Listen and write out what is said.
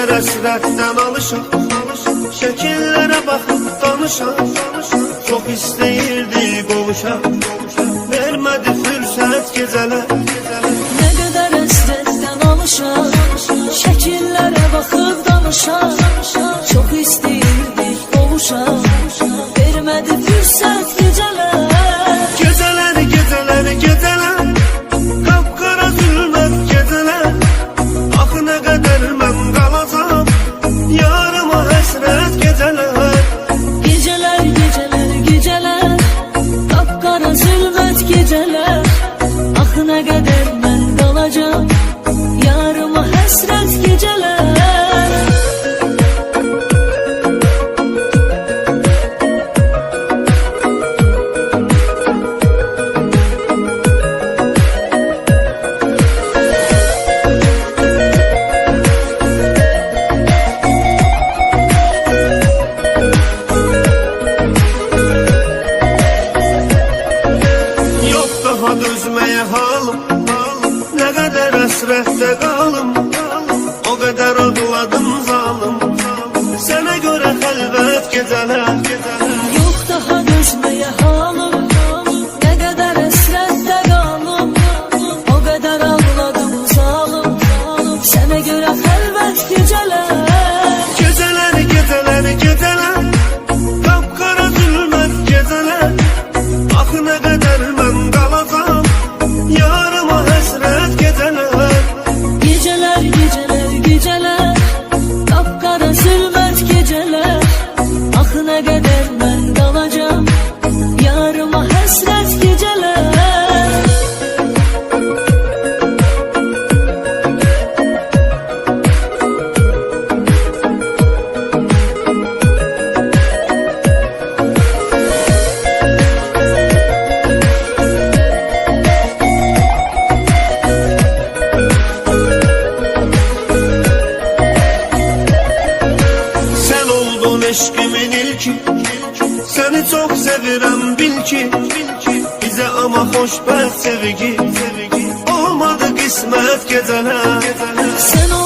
qədər əsrətdən alışaq, şəkillərə baxıb danışaq. Çox istəyirdi qovuşaq, vermədi fürsət gecələr. Nə qədər əsrətdən alışaq, şəkillərə baxıb danışaq. Çox istəyirdik qovuşaq, vermədi fürsət gecələr. Gecələr, gecələr, gecələr, qapqara zülmət gecələr. Axı nə qədər mən qalacam, yarıma həsrət gecələr. Gecələr, gecələr, gecələr, qapqara zülmət gecələr. Axı nə qədər mən qalacam, yarıma həsrət gecələr. Dözməyə halım, nə qədər əsrətdə qalım. O qədər ağladım zalım, sənə görə xəlvət gecələr. Yox daha dözməyə halım, nə qədər əsrətdə qalım. O qədər ağladım zalım, sənə görə xəlvət gecələr. Gecələr, gecələr, gecələr, qapqara zülmət gecələr. Axı nə qədər mən qalacam, yarıma həsrət gecələr. Gecələr, gecələr, gecələr, qapqara zülmət gecələr. Axı nə qədər mən qalacam, yarıma həsrət gecələr. Eşqimin ilki, səni çox sevirəm bil ki. Bizə amma xoşbəxt sevgi, olmadı qismət gecələr. Sən